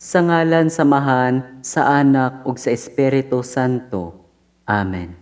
Sa ngalan samahan, sa Anak ug sa Espiritu Santo. Amen.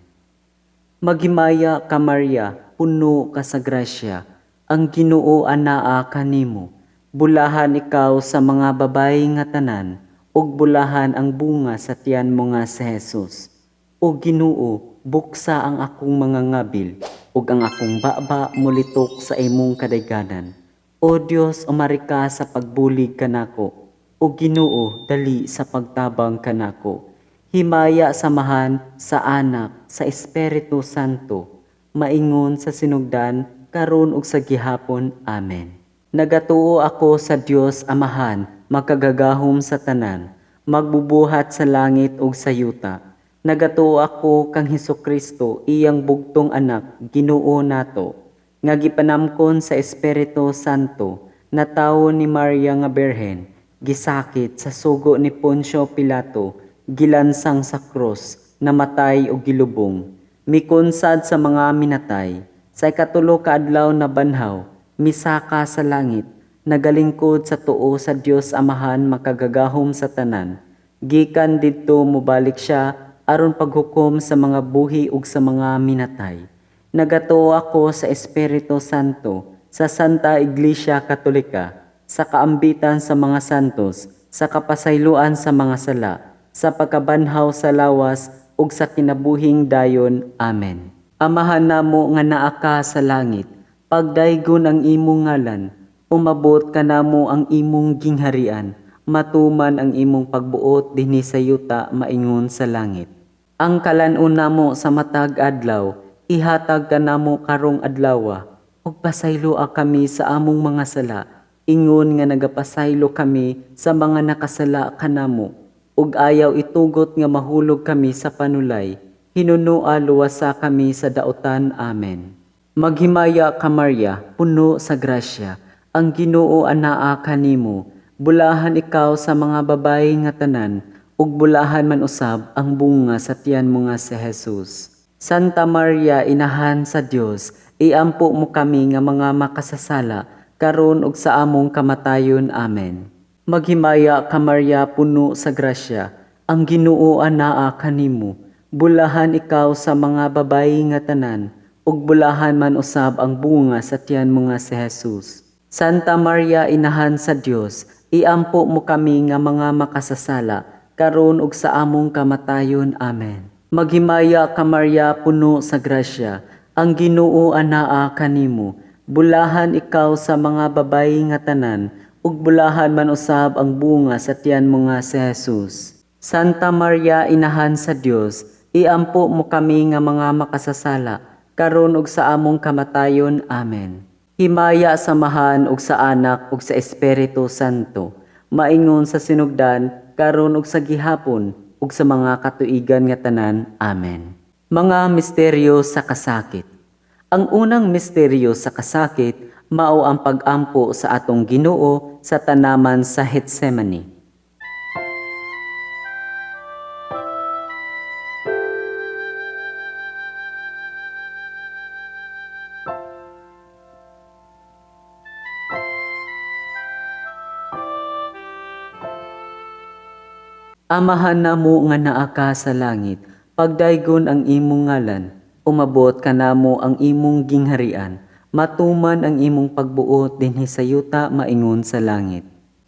Maghimaya ka Maria, puno ka sa grasya, ang Ginoo anaa kanimo. Bulahan ikaw sa mga babayi nga tanan, ug bulahan ang bunga sa tiyan mo nga si Jesus. O Ginoo, buksa ang akong mga ngabil, ug ang akong baba mulitok sa imong kadayganan. O Dios, umari ka sa pagbulig kanako. O Ginoo, dali sa pagtabang kanako. Himaya samahan sa Anak, sa Espiritu Santo, maingon sa sinugdan, karon ug sa gihapon. Amen. Nagatuo ako sa Dios Amahan, makagagahom sa tanan, magbubuhat sa langit ug sa yuta. Nagatuo ako kang Hesukristo, iyang bugtong anak, Ginoo nato, nga gipanamkon sa Espiritu Santo, na tawo ni Maria nga Berhen, gisakit sa sugo ni Poncio Pilato, gilansang sa krus, namatay o gilubong, mikunsad sa mga minatay, sa ikatulo ka adlaw na banhaw, misaka sa langit, nagalingkod sa tuo sa Dios Amahan makagagahom sa tanan, gikan didto mobalik siya aron paghukom sa mga buhi ug sa mga minatay. Nagatuo ako sa Espiritu Santo, sa Santa Iglesia Katolika, sa kaambitan sa mga santos, sa kapasayloan sa mga sala, sa pagkabanhaw sa lawas, ug sa kinabuhing dayon. Amen. Amahan namo nga naa ka sa langit, pagdaygon ang imong ngalan, umabot ka namo ang imong gingharian, matuman ang imong pagbuot dinhi sa yuta maingon sa langit. Ang kalan-on namo sa matag adlaw, ihatag ka namo karong adlawa, ug pasayloa kami sa among mga sala, ingon nga nagapasaylo kami sa mga nakasala kanamo, ug ayaw itugot nga mahulog kami sa panulay, hinunua luwasa kami sa daotan. Amen. Maghimaya ka Maria, puno sa grasya, ang Ginoo anaa kanimo, bulahan ikaw sa mga babayi nga tanan, ug bulahan man usab ang bunga sa tiyan mo nga si Jesus. Santa Maria, inahan sa Dios, iampo mo kami nga mga makasasala, karon ug sa among kamatayon. Amen. Maghimaya ka Maria, puno sa grasya, ang Ginoo anaa kanimo, bulahan ikaw sa mga babayi nga tanan, ug bulahan man usab ang bunga sa tiyan mo nga si Jesus. Santa Maria, inahan sa Dios, iampo mo kami nga mga makasasala, karon ug sa among kamatayon. Amen. Maghimaya ka Maria, puno sa grasya, ang Ginoo anaa kanimo, bulahan ikaw sa mga babayi nga tanan, ug bulahan man usab ang bunga sa tiyan mo nga si Jesus. Santa Maria, inahan sa Dios, iampo mo kami nga mga makasasala, karon ug sa among kamatayon. Amen. Himaya samahan ug sa Anak ug sa Espiritu Santo, maingon sa sinugdan, karon ug sa gihapon, ug sa mga katuigan nga tanan. Amen. Mga misteryo sa kasakit. Ang unang misteryo sa kasakit mao ang pag-ampo sa atong Ginoo sa tanaman sa Getsemani. Amahan namo nga naa ka sa langit, pagdaygon ang imong ngalan, umabot ka namo ang imong gingharian, matuman ang imong pagbuot dinhi sa yuta maingon sa langit.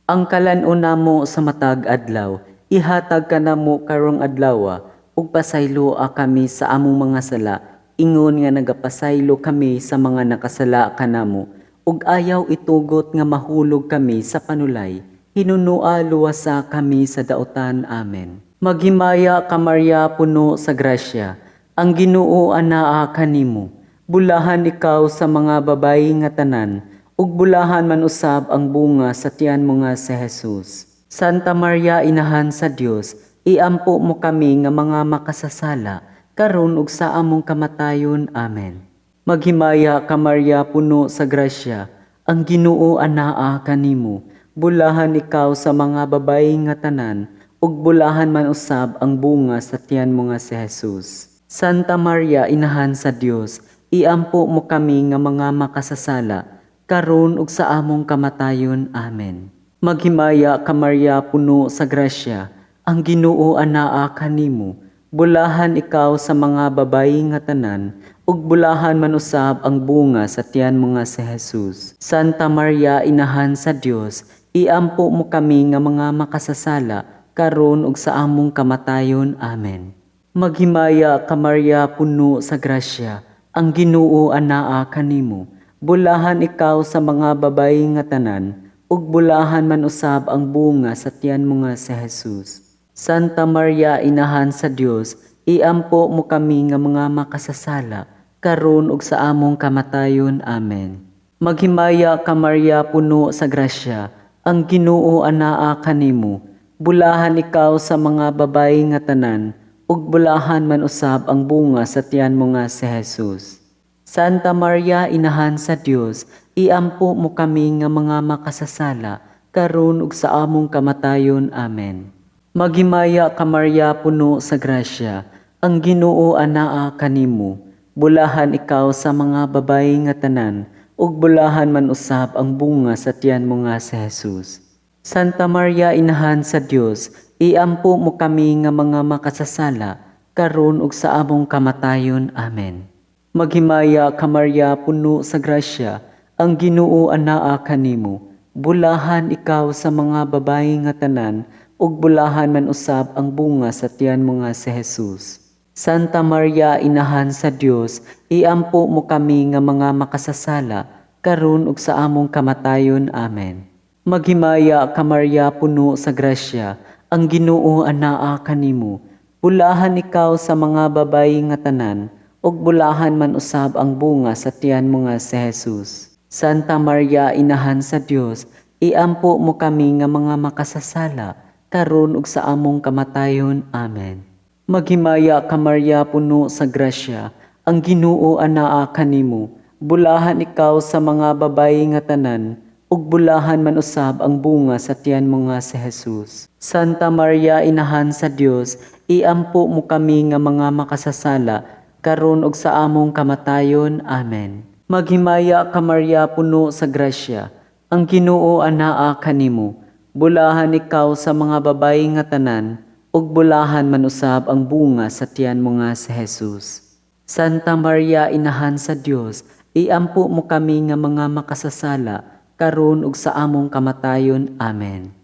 Ang kalan-on namo sa matag adlaw, ihatag ka namo karong adlawa, ug pasayloa kami sa among mga sala, ingon nga nagapasaylo kami sa mga nakasala kanamo, ug ayaw itugot nga mahulog kami sa panulay, hinunua luwasa kami sa daotan. Amen. Maghimaya ka Maria, puno sa grasya, ang Ginoo anaa kanimo, bulahan ikaw sa mga babayi nga tanan, ug bulahan man usab ang bunga sa tiyan mo nga si Jesus. Santa Maria, inahan sa Dios, iampo mo kami nga mga makasasala, karon ug sa among kamatayon. Amen. Maghimaya ka Maria, puno sa grasya, ang Ginoo anaa kanimo, bulahan ikaw sa mga babayi nga tanan, ug bulahan man usab ang bunga sa tiyan mo nga si Jesus. Santa Maria, inahan sa Dios, iampo mo kami nga mga makasasala, karon ug sa among kamatayon. Amen. Maghimaya ka Maria puno sa grasya, ang Ginoo anaa kanimo. Bulahan ikaw sa mga babayi nga tanan, ug bulahan man usab ang bunga sa tiyan mo nga si Jesus. Santa Maria inahan sa Dios, iampo mo kami nga mga makasasala, karon ug sa among kamatayon. Amen. Maghimaya ka Maria puno sa grasya, ang Ginoo anaa kanimo. Bulahan ikaw sa mga babayi nga tanan, ug bulahan man usab ang bunga sa tiyan mo nga si Jesus. Santa Maria inahan sa Dios, iampo mo kami nga mga makasasala, karon ug sa among kamatayon. Amen. Maghimaya ka Maria puno sa grasya, ang Ginoo anaa kanimo. Bulahan ikaw sa mga babayi nga tanan, ug bulahan man usab ang bunga sa tiyan mo nga si Jesus. Santa Maria inahan sa Dios, iampo mo kami nga mga makasasala, karon ug sa among kamatayon. Amen. Maghimaya ka Maria puno sa grasya, ang Ginoo anaa kanimo. Bulahan ikaw sa mga babayi nga tanan, ug bulahan man usab ang bunga sa tiyan mo nga si Jesus. Santa Maria inahan sa Dios, iampo mo kami nga mga makasasala, karon ug sa among kamatayon. Amen. Maghimaya ka Maria puno sa grasya, ang Ginoo anaa kanimo. Bulahan ikaw sa mga babayi nga tanan, ug bulahan man usab ang bunga sa tiyan mo nga si Jesus. Santa Maria inahan sa Dios, iampo mo kami nga mga makasasala, karon ug sa among kamatayon. Amen. Maghimaya ka Maria puno sa grasya, ang Ginoo anaa kanimo. Bulahan ikaw sa mga babayi nga tanan, ug bulahan man usab ang bunga sa tiyan mo nga si Jesus. Santa Maria inahan sa Dios, iampo mo kami nga mga makasasala, karon ug sa among kamatayon. Amen. Maghimaya ka Maria puno sa grasya, ang Ginoo anaa kanimo. Bulahan ikaw sa mga babayi nga tanan, ug bulahan man usab ang bunga sa tiyan mo nga si Jesus. Santa Maria inahan sa Dios, iampo mo kami nga mga makasasala, karon ug sa among kamatayon. Amen. Maghimaya ka Maria puno sa grasya, ang Ginoo anaa kanimo. Bulahan ikaw sa mga babayi nga tanan, ug bulahan man usab ang bunga sa tiyan mo nga si Jesus. Santa Maria inahan sa Dios, iampo mo kami nga mga makasasala, karon ug sa among kamatayon. Amen.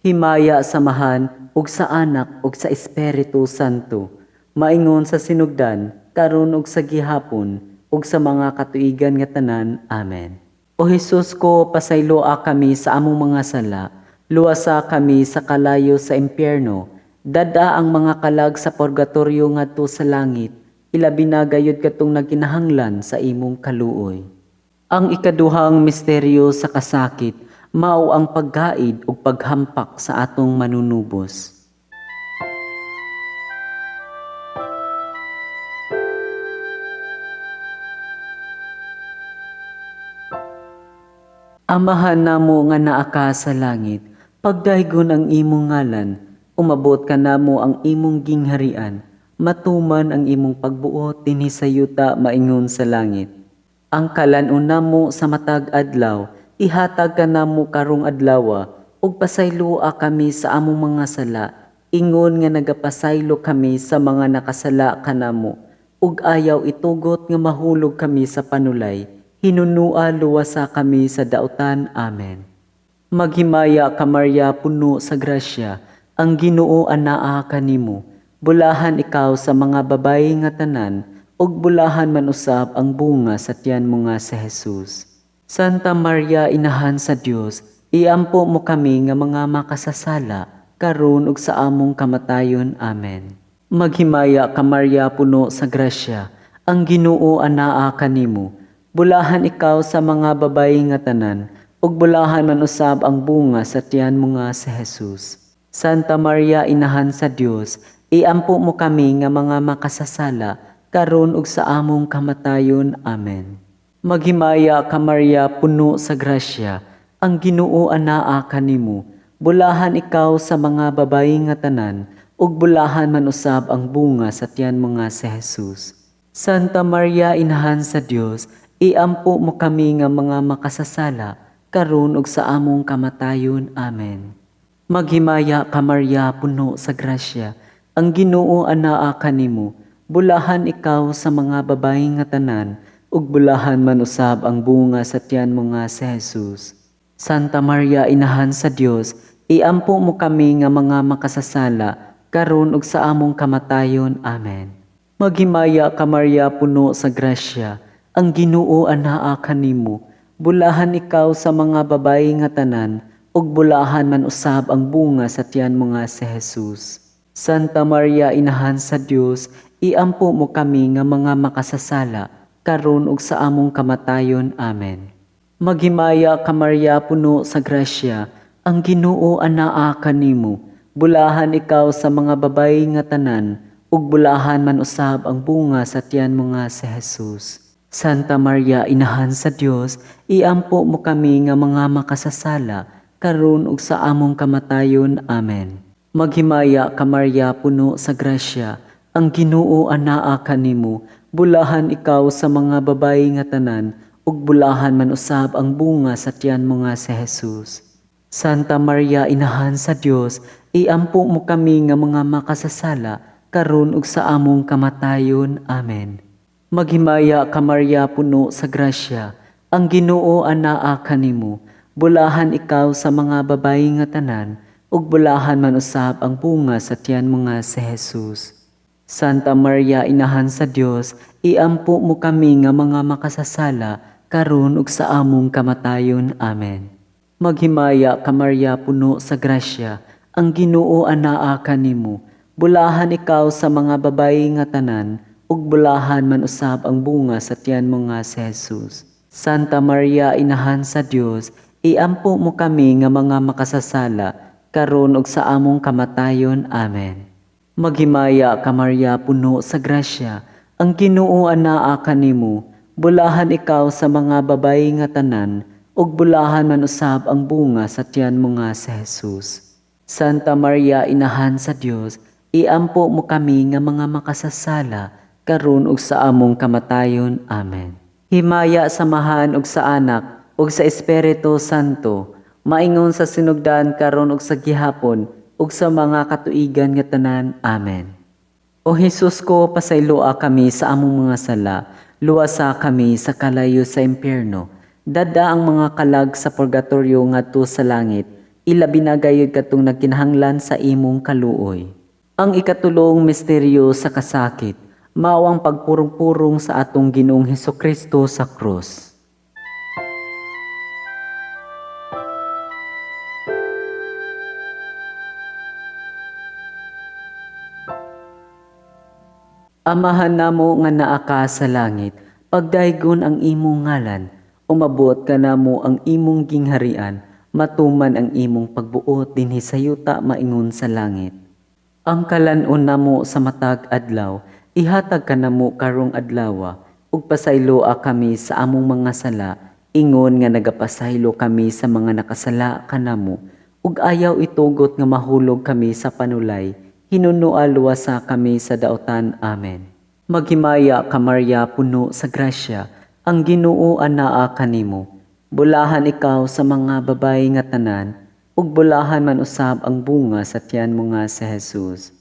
Himaya samahan ug sa Anak ug sa Espiritu Santo, maingon sa sinugdan, karon ug sa gihapon, ug sa mga katuigan nga tanan. Amen. O Hesus ko, pasayloa kami sa among mga sala, luwasa kami sa kalayo sa impyerno, dada ang mga kalag sa purgatorio ngadto sa langit, ilabi na gayud katong nagkinahanglan sa imong kaluoy. Ang ikaduhang misteryo sa kasakit, mao ang paggaid ug paghampak sa atong manunubos. Amahan namo nga naa ka sa langit, pagdaygon ang imong ngalan, umabot ka namo ang imong gingharian, matuman ang imong pagbuot dinhi sa yuta maingon sa langit. Ang kalan-on namo sa matag adlaw, ihatag ka namo karong adlaw, ug pasayloa kami sa among mga sala, ingon nga nagapasaylo kami sa mga nakasala kanamo, ug ayaw itugot nga mahulog kami sa panulay. Hinunua luwasa kami sa dautan. Amen. Maghimaya ka Maria puno sa grasya, ang Ginoo anaa kanimo. Bulahan ikaw sa mga babayi nga tanan, ug bulahan man usab ang bunga sa tiyan mo nga si Jesus. Santa Maria inahan sa Dios, iampo mo kami nga mga makasasala, karon ug sa among kamatayon. Amen. Maghimaya ka Maria puno sa grasya, ang Ginoo anaa kanimo. Bulahan ikaw sa mga babayi nga tanan, ug bulahan man usab ang bunga sa tiyan mo nga si Jesus. Santa Maria inahan sa Dios, iampo mo kami nga mga makasasala, karon ug sa among kamatayon. Amen. Maghimaya ka Maria puno sa grasya, ang Ginoo anaa kanimo. Bulahan ikaw sa mga babayi nga tanan, ug bulahan man usab ang bunga sa tiyan mo nga si Jesus. Santa Maria inahan sa Dios, iampo mo kami nga mga makasasala, karon ug sa among kamatayon. Amen. Maghimaya ka Maria, puno sa grasya, ang Ginoo anaa kanimo, bulahan ikaw sa mga babayi nga tanan, ug bulahan man usab ang bunga sa tiyan mo nga si Jesus. Santa Maria, inahan sa Dios, iampo mo kami nga mga makasasala, karon ug sa among kamatayon. Amen. Maghimaya ka Maria, puno sa grasya, ang Ginoo anaa kanimo, bulahan ikaw sa mga babayi nga tanan, ug bulahan man usab ang bunga sa tiyan mo nga si Jesus. Santa Maria, inahan sa Dios, iampo mo kami nga mga makasasala, karon ug sa among kamatayon. Amen. Maghimaya ka Maria, puno sa grasya, ang Ginoo anaa kanimo, bulahan ikaw sa mga babayi nga tanan, ug bulahan man usab ang bunga sa tiyan mo nga si Jesus. Santa Maria, inahan sa Dios, iampo mo kami nga mga makasasala, karon ug sa among kamatayon. Amen. Maghimaya ka Maria, puno sa grasya, ang Ginoo anaa kanimo, bulahan ikaw sa mga babayi nga tanan, ug bulahan man usab ang bunga sa tiyan mo nga si Jesus. Santa Maria, inahan sa Dios, iampo mo kami nga mga makasasala, karon ug sa among kamatayon. Amen. Maghimaya ka Maria, puno sa grasya, ang Ginoo anaa kanimo, bulahan ikaw sa mga babayi nga tanan, ug bulahan man usab ang bunga sa tiyan mo nga si Jesus. Santa Maria, inahan sa Dios, iampo mo kami nga mga makasasala, karon ug sa among kamatayon. Amen. Maghimaya ka Maria, puno sa grasya, ang Ginoo anaa kanimo, bulahan ikaw sa mga babayi nga tanan, ug bulahan man usab ang bunga sa tiyan mo nga si Jesus. Santa Maria, inahan sa Dios, iampo mo kami nga mga makasasala, karon ug sa among kamatayon. Amen. Maghimaya ka Maria, puno sa grasya, ang Ginoo anaa kanimo, bulahan ikaw sa mga babayi nga tanan, ug bulahan man usab ang bunga sa tiyan mo nga si Jesus. Santa Maria, inahan sa Dios, iampo mo kami nga mga makasasala, karon ug sa among kamatayon. Amen. Himaya samahan ug sa Anak ug sa Espiritu Santo, maingon sa sinugdan karon ug sa gihapon, ug sa mga katuigan nga tanan. Amen. O Hesus ko, pasayloa kami sa among mga sala, luwasa kami sa kalayo sa impyerno, dada ang mga kalag sa purgatorio ngadto sa langit, ilabi na gayud katong nagkinahanglan sa imong kaluoy. Ang ikatulong misteryo sa kasakit, mao ang pagpurong-purong sa atong Ginoong Hesukristo sa krus. Amahan namo nga naa ka sa langit, pagdaygon ang imong ngalan, umabot ka namo ang imong gingharian, matuman ang imong pagbuot dinhi sa yuta maingon sa langit. Ang kalan-on namo sa matag adlaw, ihatag ka namo karong adlawa, ug pasayloa kami sa among mga sala, ingon nga nagapasaylo kami sa mga nakasala kanamo, ug ayaw itugot nga mahulog kami sa panulay, hinunua luwasa kami sa daotan. Amen. Maghimaya ka Maria, puno sa grasya, ang Ginoo anaa kanimo, bulahan ikaw sa mga babayi nga tanan, ug bulahan man usab ang bunga sa tiyan mo nga si Jesus.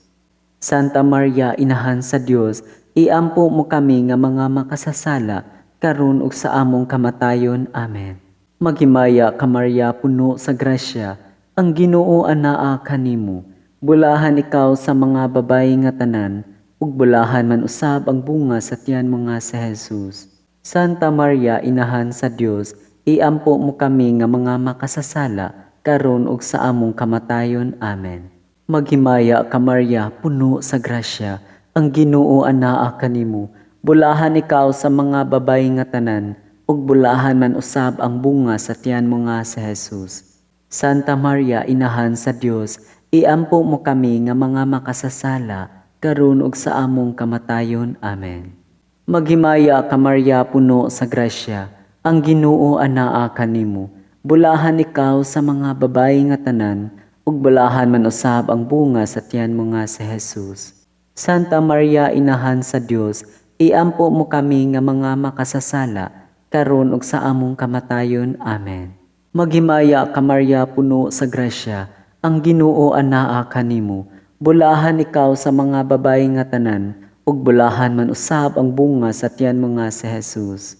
Santa Maria, inahan sa Dios, iampo mo kami nga mga makasasala, karon ug sa among kamatayon. Amen. Maghimaya ka Maria, puno sa grasya, ang Ginoo anaa kanimo, bulahan ikaw sa mga babayi nga tanan, ug bulahan man usab ang bunga sa tiyan mo nga si Jesus. Santa Maria, inahan sa Dios, iampo mo kami nga mga makasasala, karon ug sa among kamatayon. Amen. Maghimaya ka Maria, puno sa grasya, ang Ginoo anaa kanimo, bulahan ikaw sa mga babayi nga tanan, ug bulahan man usab ang bunga sa tiyan mo nga si Jesus. Santa Maria, inahan sa Dios, iampo mo kami nga mga makasasala, karon ug sa among kamatayon. Amen. Maghimaya ka Maria, puno sa grasya, ang Ginoo anaa kanimo, bulahan ikaw sa mga babayi nga tanan, ug bulahan man usab ang bunga sa tiyan mo nga si Jesus. Santa Maria, inahan sa Dios, iampo mo kami nga mga makasasala, karon ug sa among kamatayon. Amen. Maghimaya ka Maria puno sa grasya, ang Ginoo anaa kanimo. Bulahan ikaw sa mga babayi nga tanan, ug bulahan man usab ang bunga sa tiyan mo nga si Jesus.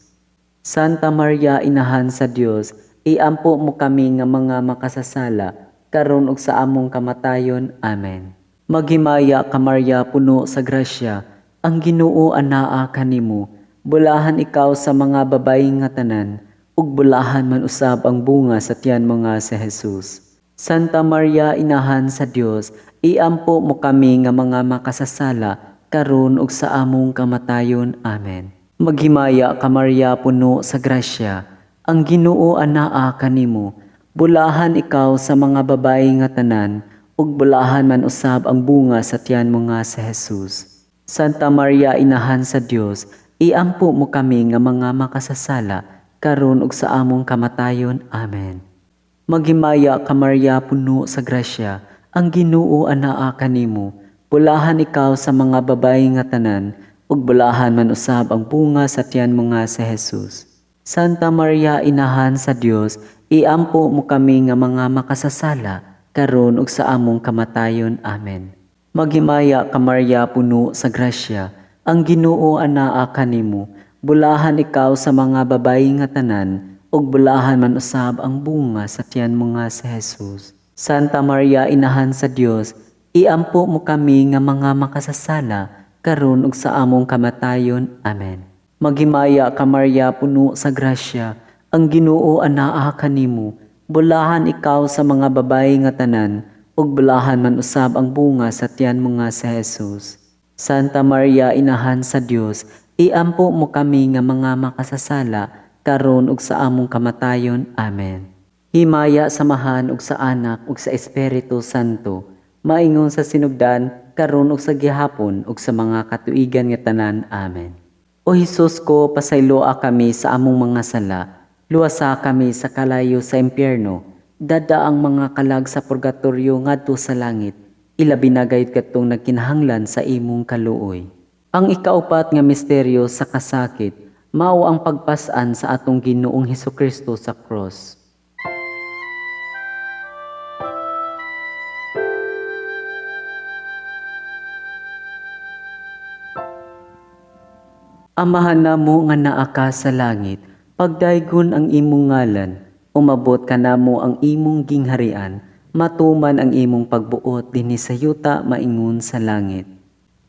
Santa Maria inahan sa Dios, iampo mo kami nga mga makasasala, karon ug sa among kamatayon. Amen. Maghimaya ka Maria puno sa grasya, ang Ginoo anaa kanimo. Bulahan ikaw sa mga babayi nga tanan, ug bulahan man usab ang bunga sa tiyan mo nga si Jesus. Santa Maria inahan sa Dios, iampo mo kami nga mga makasasala, karon ug sa among kamatayon. Amen. Maghimaya ka Maria puno sa grasya, ang Ginoo anaa kanimo. Bulahan ikaw sa mga babayi nga tanan, ug bulahan man usab ang bunga sa tiyan mo nga si Jesus. Santa Maria inahan sa Dios, iampo mo kami nga mga makasasala, karon ug sa among kamatayon. Amen. Maghimaya ka Maria puno sa grasya, ang Ginoo anaa kanimo. Bulahan ikaw sa mga babayi nga tanan, ug bulahan man usab ang bunga sa tiyan mo nga si Jesus. Santa Maria inahan sa Dios, iampo mo kami nga mga makasasala, karon ug sa among kamatayon. Amen. Maghimaya ka Maria puno sa grasya, ang Ginoo anaa kanimo. Bulahan ikaw sa mga babayi nga tanan, ug bulahan man usab ang bunga sa tiyan mo nga si Jesus. Santa Maria inahan sa Dios, iampo mo kami nga mga makasasala, karon ug sa among kamatayon. Amen. Maghimaya ka Maria puno sa grasya, ang Ginoo anaa kanimo. Bulahan ikaw sa mga babayi nga tanan, ug bulahan man usab ang bunga sa tiyan mo nga si Jesus. Santa Maria inahan sa Dios, iampo mo kami nga mga makasasala, karon ug sa among kamatayon. Amen. Himaya samahan ug sa Anak ug sa Espiritu Santo, maingon sa sinugdan, karon ug sa gihapon ug sa mga katuigan nga tanan. Amen. O Hesus ko, pasayloa kami sa among mga sala, luwasa kami sa kalayo sa impyerno, dada ang mga kalag sa purgatoryo ngadto sa langit, ilabi na gayud kadtong nagkinahanglan sa imong kaluoy. Ang ikaupat nga misteryo sa kasakit, mao ang pagpas-an sa atong Ginoong Hesukristo sa cross. Amahan namo nga naa ka sa langit, pagdaygon ang imong ngalan, umabot ka namo ang imong gingharian, matuman ang imong pagbuot dinhi sa yuta maingon sa langit.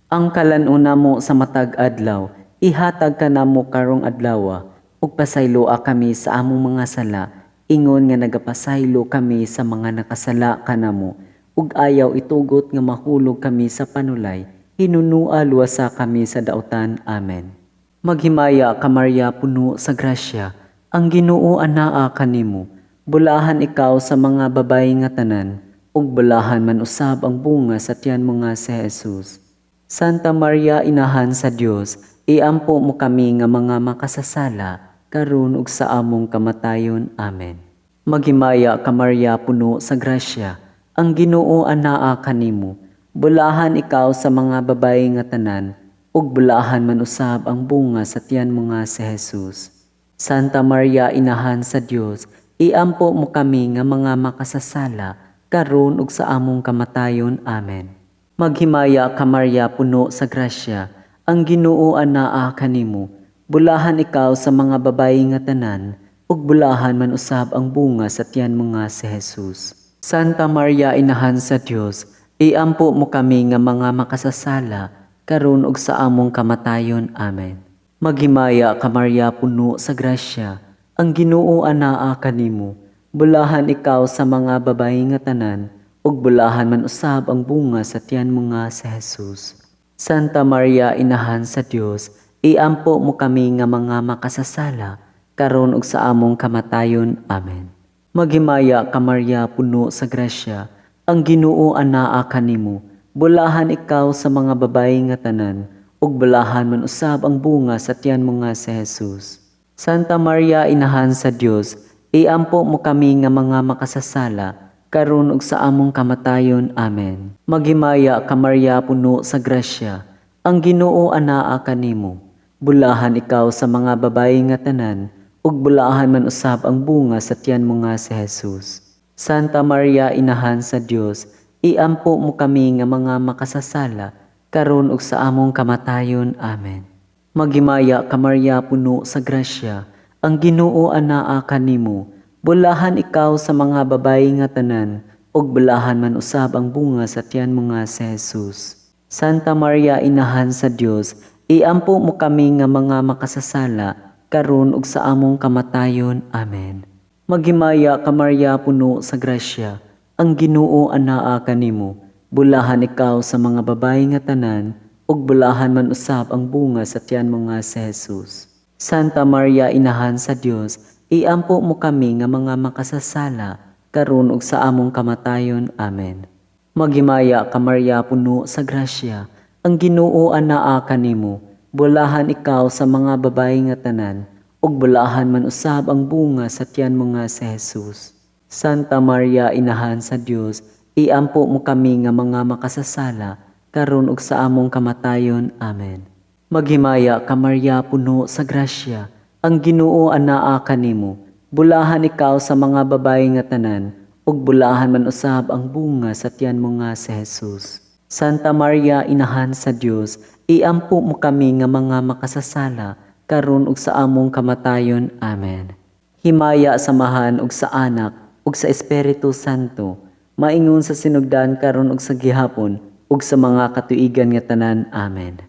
Ang kalan-on namo sa matag adlaw, ihatag ka namo karong adlaw, ug pasayloa kami sa among mga sala, ingon nga nagapasaylo kami sa mga nakasala kanamo, ug ayaw itugot nga mahulog kami sa panulay, hinunua luwasa kami sa dautan. Amen. Maghimaya ka Maria puno sa grasya, ang Ginoo anaa kanimo. Bulahan ikaw sa mga babayi nga tanan, ug bulahan man usab ang bunga sa tiyan mo nga si Jesus. Santa Maria inahan sa Dios, iampo mo kami nga mga makasasala, karon ug sa among kamatayon. Amen. Maghimaya ka Maria puno sa grasya, ang Ginoo anaa kanimo. Bulahan ikaw sa mga babayi nga tanan, ug bulahan man usab ang bunga sa tiyan mo nga si Jesus. Santa Maria inahan sa Dios, iampo mo kami nga mga makasasala, karon ug sa among kamatayon. Amen. Maghimaya ka Maria puno sa grasya, ang Ginoo anaa kanimo. Bulahan ikaw sa mga babayi nga tanan, ug bulahan man usab ang bunga sa tiyan mo nga si Jesus. Santa Maria inahan sa Dios, iampo mo kami nga mga makasasala, karon ug sa among kamatayon. Amen. Maghimaya ka Maria puno sa grasya, ang Ginoo anaa kanimo. Bulahan ikaw sa mga babayi nga tanan, ug bulahan man usab ang bunga sa tiyan mo nga si Jesus. Santa Maria inahan sa Dios, iampo mo kami nga mga makasasala, karon ug sa among kamatayon. Amen. Maghimaya ka Maria puno sa grasya, ang Ginoo anaa kanimo. Bulahan ikaw sa mga babayi nga tanan, ug bulahan man usab ang bunga sa tiyan mo nga si Jesus. Santa Maria inahan sa Dios, iampo mo kami nga mga makasasala, karon ug sa among kamatayon. Amen. Maghimaya ka Maria puno sa grasya, ang Ginoo anaa kanimo. Bulahan ikaw sa mga babayi nga tanan, ug bulahan man usab ang bunga sa tiyan mo nga si Jesus. Santa Maria, Inahan sa Dios, iampo mo kami nga mga makasasala, karon ug sa among kamatayon. Amen. Maghimaya ka Maria, puno sa grasya, ang Ginoo anaa kanimo, bulahan ikaw sa mga babayi nga tanan, ug bulahan man usab ang bunga sa tiyan mo nga si Jesus. Santa Maria, Inahan sa Dios, iampo mo kami nga mga makasasala, karon ug sa among kamatayon. Amen. Maghimaya ka Maria, puno sa grasya, ang Ginoo anaa kanimo, bulahan ikaw sa mga babayi nga tanan, ug bulahan man usab ang bunga sa tiyan mo nga si Jesus. Santa Maria, Inahan sa Dios, iampo mo kami nga mga makasasala, karon ug sa among kamatayon. Amen. Maghimaya ka Maria, puno sa grasya, ang Ginoo anaa kanimo, bulahan ikaw sa mga babayi nga tanan, ug bulahan man usab ang bunga sa tiyan mo nga si Jesus. Santa Maria, Inahan sa Dios, iampo mo kami nga mga makasasala, karon ug sa among kamatayon. Amen. Maghimaya ka Maria, puno sa grasya, ang Ginoo anaa kanimo, bulahan ikaw sa mga babayi nga tanan, ug bulahan man usab ang bunga sa tiyan mo nga si Jesus. Santa Maria, Inahan sa Dios, iampo mo kami nga mga makasasala, karon ug sa among kamatayon. Amen. Himaya samahan ug sa Anak ug sa Espiritu Santo, maingon sa sinugdan karon ug sa gihapon ug sa mga katuigan nga tanan. Amen.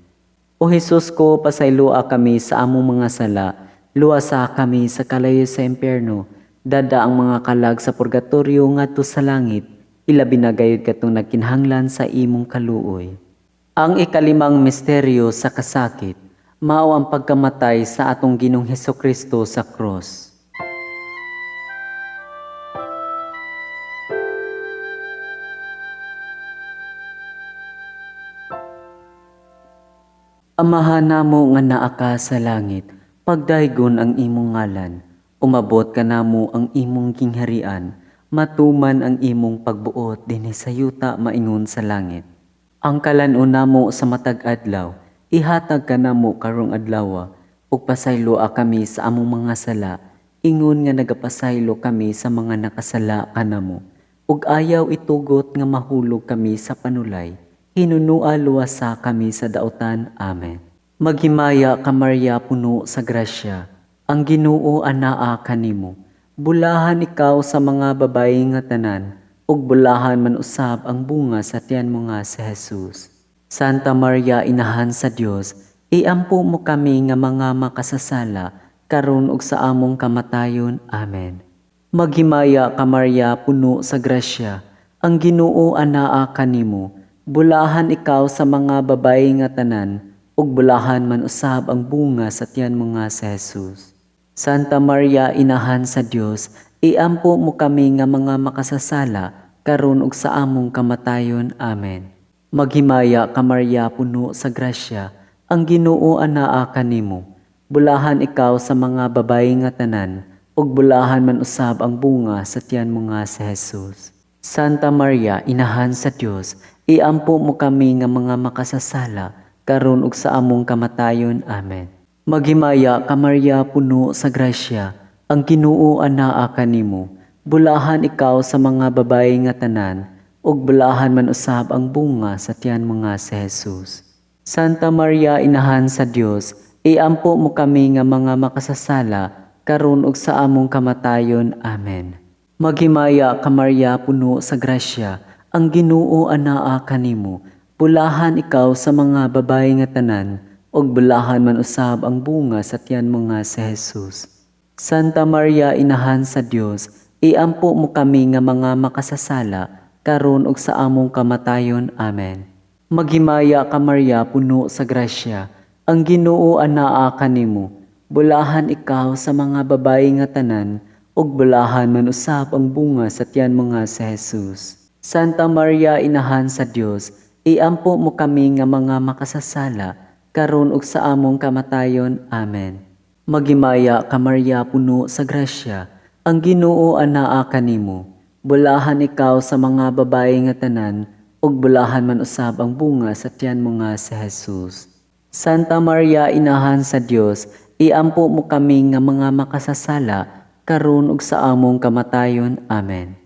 O Hesus ko, pasayloa kami sa among mga sala, luwasa kami sa kalayo sa impyerno, dada ang mga kalag sa purgatorio ngadto sa langit, ilabi na gayud katong nagkinahanglan sa imong kaluoy. Ang ikalimang misteryo sa kasakit, mao ang pagkamatay sa atong Ginoong Hesukristo sa krus. Amahan namo nga naa ka sa langit, pagdaygon ang imong ngalan, umabot ka namo ang imong gingharian, matuman ang imong pagbuot dinhi sa yuta maingon sa langit. Ang kalan-on namo sa matag adlaw, ihatag ka namo karong adlaw, ug pasayloa kami sa among mga sala, ingon nga nagapasaylo kami sa mga nakasala kanamo, ug ayaw itugot nga mahulog kami sa panulay, hinunua luwasa kami sa dautan. Amen. Maghimaya ka Maria, puno sa grasya, ang Ginoo anaa kanimo, bulahan ikaw sa mga babayi nga tanan, ug bulahan man usab ang bunga sa tiyan mo nga si Jesus. Santa Maria, Inahan sa Dios, iampo mo kami nga mga makasasala, karon ug sa among kamatayon. Amen. Maghimaya ka Maria, puno sa grasya, ang Ginoo anaa kanimo, bulahan ikaw sa mga babayi nga tanan, ug bulahan man usab ang bunga sa tiyan mo nga si Jesus. Santa Maria, Inahan sa Dios, iampo mo kami nga mga makasasala, karon ug sa among kamatayon. Amen. Maghimaya ka Maria, puno sa grasya, ang Ginoo anaa kanimo, bulahan ikaw sa mga babayi nga tanan, ug bulahan man usab ang bunga sa tiyan mo nga si Jesus. Santa Maria, Inahan sa Dios, iampo mo kami nga mga makasasala, karon ug sa among kamatayon. Amen. Maghimaya ka Maria, puno sa grasya, ang Ginoo anaa kanimo, bulahan ikaw sa mga babayi nga tanan, ug bulahan man usab ang bunga sa tiyan mo nga si Jesus. Santa Maria, Inahan sa Dios, iampo mo kami nga mga makasasala, karon ug sa among kamatayon. Amen. Maghimaya ka Maria, puno sa grasya, ang Ginoo anaa kanimo, bulahan ikaw sa mga babayi nga tanan, ug bulahan man usab ang bunga sa tiyan mo nga si Jesus. Santa Maria, Inahan sa Dios, iampo mo kami nga mga makasasala, karon ug sa among kamatayon. Amen. Maghimaya ka Maria, puno sa grasya, ang Ginoo anaa kanimo, bulahan ikaw sa mga babayi nga tanan, ug bulahan man usab ang bunga sa tiyan mo nga si Jesus. Santa Maria, Inahan sa Dios, iampo mo kami nga mga makasasala, karon ug sa among kamatayon. Amen. Maghimaya ka Maria, puno sa grasya, ang Ginoo anaa kanimo, bulahan ikaw sa mga babayi nga tanan, ug bulahan man usab ang bunga sa tiyan mo nga si Jesus. Santa Maria, Inahan sa Dios, iampo mo kami nga mga makasasala, karon ug sa among kamatayon. Amen.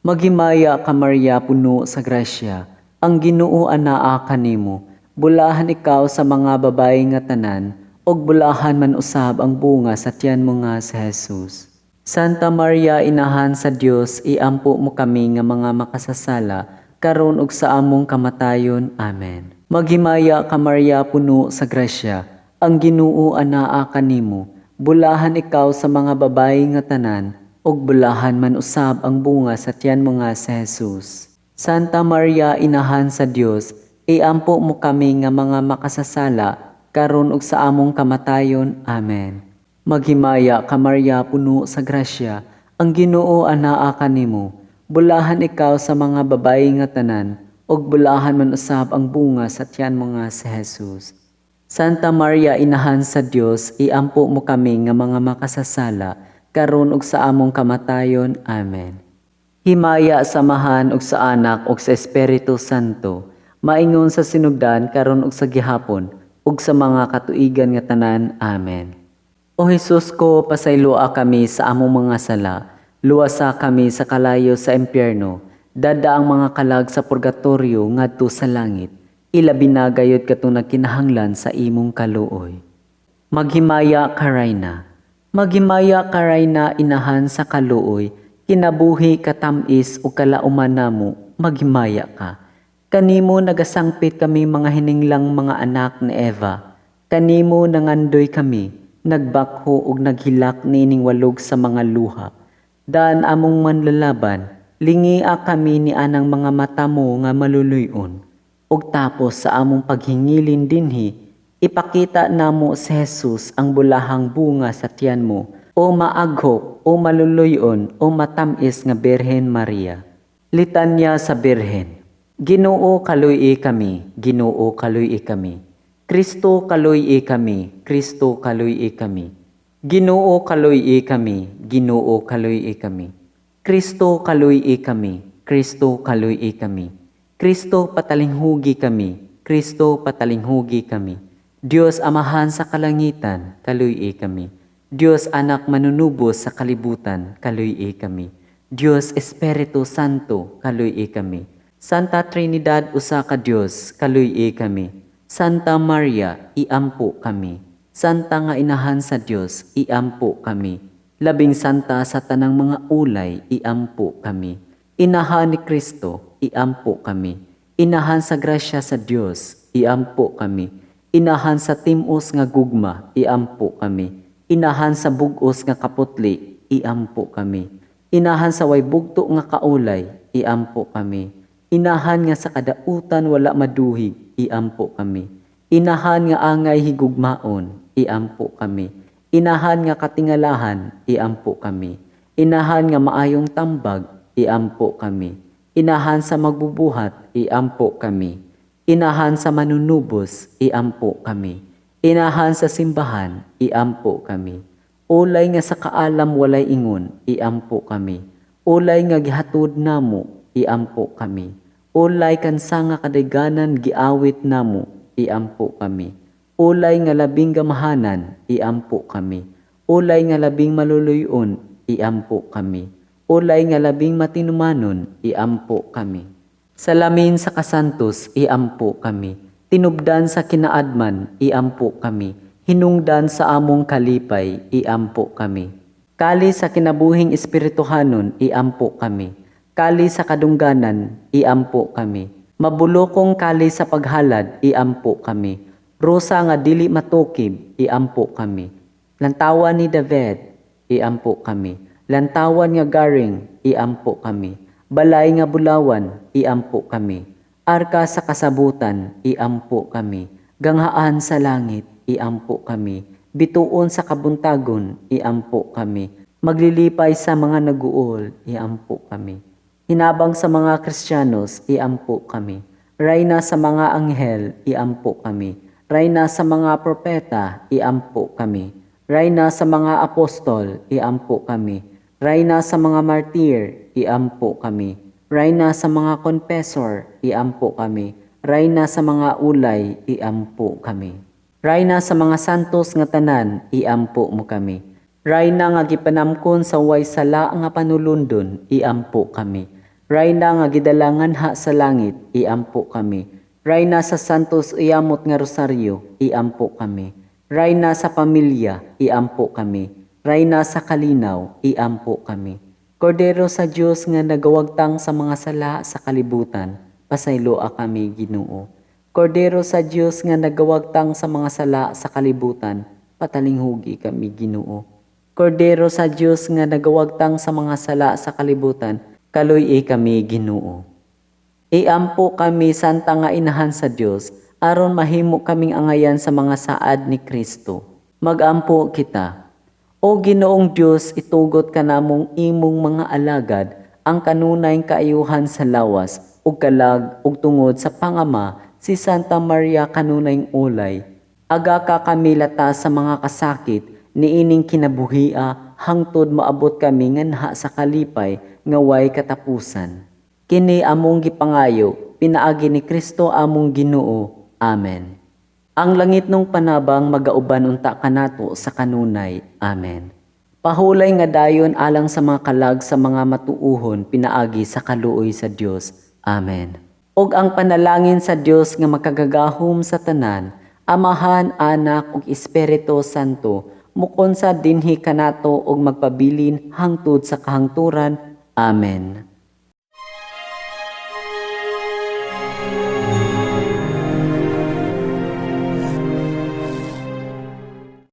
Maghimaya ka Maria, puno sa grasya, ang Ginoo anaa kanimo. Bulahan ikaw sa mga babaye nga tanan, og bulahan man usab ang bunga sa tiyan mo nga si Jesus. Santa Maria, inahan sa Dios, iampo mo kami nga mga makasasala, karon ug sa among kamatayon. Amen. Maghimaya ka Maria, puno sa grasya, ang Ginoo anaa kanimo. Bulahan ikaw sa mga babaye nga tanan, og bulahan man usab ang bunga sa tiyan mo nga si Jesus. Santa Maria, inahan sa Dios, iampo mo kami nga mga makasasala, karon ug sa among kamatayon. Amen. Maghimaya ka Maria, puno sa grasya, ang Ginoo anaa kanimo. Bulahan ikaw sa mga babaye nga tanan, og bulahan man usab ang bunga sa tiyan mo nga si Jesus. Santa Maria, inahan sa Dios, iampo mo kami nga mga makasasala, karon ug sa among kamatayon. Amen. Himaya samahan ug sa Anak ug sa Espiritu Santo, maingon sa sinugdan karon ug sa gihapon, ug sa mga katuigan nga tanan. Amen. O Jesus ko, pasayloa kami sa among mga sala, luwasa kami sa kalayo sa impyerno, dada ang mga kalag sa purgatorio ngadto sa langit, ilabi na gayud katong nagkinahanglan sa imong kaluoy. Maghimaya ka Rayna. Maghimaya ka Rayna, inahan sa kaluoy, kinabuhi katamis ug kalauman namo, maghimaya ka. Kanimo nagasangpit kami mga hininglang mga anak ni Eva, kanimo nangandoy kami, nagbakho ug naghilak nining walog sa mga luha. Daan among manlalaban, lingia kami ni anang mga mata mo nga maluluyon. Ug tapos sa among paghingilin dinhi, ipakita namo si Jesus ang bulahang bunga sa tiyan mo, o maaghok, o maluluyon, o matamis nga Birhen Maria. Litanya sa Birhen. Ginoo kaluy-i kami, Ginoo kaluy-i kami. Kristo kaluy-i kami, Kristo kaluy-i kami. Ginoo kaluy-i kami, Ginoo kaluy-i kami. Kristo kaluy-i kami, Kristo kaluy-i kami. Kristo patalinghugi kami, Kristo patalinghugi kami. Dios Amahan sa kalangitan, kaluy-i kami. Dios Anak manunubos sa kalibutan, kaluy-i kami. Dios Espiritu Santo, kaluy-i kami. Santa Trinidad usa ka Dios, kaluy-i kami. Santa Maria, iampo kami. Santa nga inahan sa Dios, iampo kami. Labing santa sa tanang mga ulay, iampo kami. Inahan ni Kristo, iampo kami. Inahan sa grasya sa Dios, iampo kami. Inahan sa timos nga gugma, iampo kami. Inahan sa bugos nga kaputli, iampo kami. Inahan sa way bugto nga kaulay, iampo kami. Inahan nga sa kadautan wala maduhig, iampo kami. Inahan nga angay higugmaon, iampo kami. Inahan nga katingalahan, iampo kami. Inahan nga maayong tambag, iampo kami. Inahan sa magbubuhat, iampo kami. Inahan sa manunubos, iampo kami. Inahan sa simbahan, iampo kami. Ulay nga sa kaalam walay ingon, iampo kami. Ulay nga gihatod namo, iampo kami. Ulay kansa nga kadayganan giawit namo, iampo kami. Ulay nga labing gamahanan, iampo kami. Ulay nga labing maluluyon, iampo kami. Ulay nga labing matinumanon, iampo kami. Salamin sa kasantos, iampo kami. Tinubdan sa kinaadman, iampo kami. Hinungdan sa among kalipay, iampo kami. Kali sa kinabuhing espirituhanon, iampo kami. Kali sa kadungganan, iampo kami. Mabulokong kali sa paghalad, iampo kami. Rosa nga dili matukib, iampo kami. Lantawan ni David, iampo kami. Lantawan nga garing, iampo kami. Balay nga bulawan, iampo kami. Arka sa kasabutan, iampo kami. Ganghaan sa langit, iampo kami. Bituon sa kabuntagon, iampo kami. Maglilipay sa mga naguol, iampo kami. Hinabang sa mga Kristiyanos, iampo kami. Rayna sa mga anghel, iampo kami. Rayna sa mga propeta, iampo kami. Rayna sa mga apostol, iampo kami. Rayna sa mga martir, iampo kami. Rayna sa mga confessor, iampo kami. Rayna sa mga ulay, iampo kami. Rayna sa mga santos nga tanan, iampo mo kami. Rayna nga gipanamkon sa way sala nga panulundon, iampo kami. Rayna nga gidalangan ha sa langit, iampo kami. Rayna sa santos iamot nga rosaryo, iampo kami. Rayna sa pamilya, iampo kami. Rayna sa kalinaw, iampo kami. Kordero sa Dios nga nagawagtang sa mga sala sa kalibutan, pasayloa kami Ginoo. Kordero sa Dios nga nagawagtang sa mga sala sa kalibutan, patalinghugi kami Ginoo. Kordero sa Dios nga nagawagtang sa mga sala sa kalibutan, kaluy kami Ginoo. Iampo kami santa nga inahan sa Dios, aron mahimo kaming angayan sa mga saad ni Kristo. Magampo kita. O Ginoong Dios, itugot ka namong imong mga alagad ang kanunayng kaayuhan sa lawas ug kalag ug tungod sa pangama si Santa Maria kanunayng ulay. Aga ka kami lata sa mga kasakit niining kinabuhia hangtod maabot kami nganha sa kalipay nga way katapusan. Kini among gipangayo, pinaagi ni Kristo among Ginoo. Amen. Ang langit nung panabang magauban unta kanato sa kanunay. Amen. Pahulay nga dayon alang sa mga kalag sa mga matuuhon pinaagi sa kaluoy sa Dios. Amen. Og ang panalangin sa Dios nga makagagahom sa tanan, Amahan, Anak ug Espiritu Santo, mukon sa dinhi kanato og magpabilin hangtod sa kahangturan. Amen.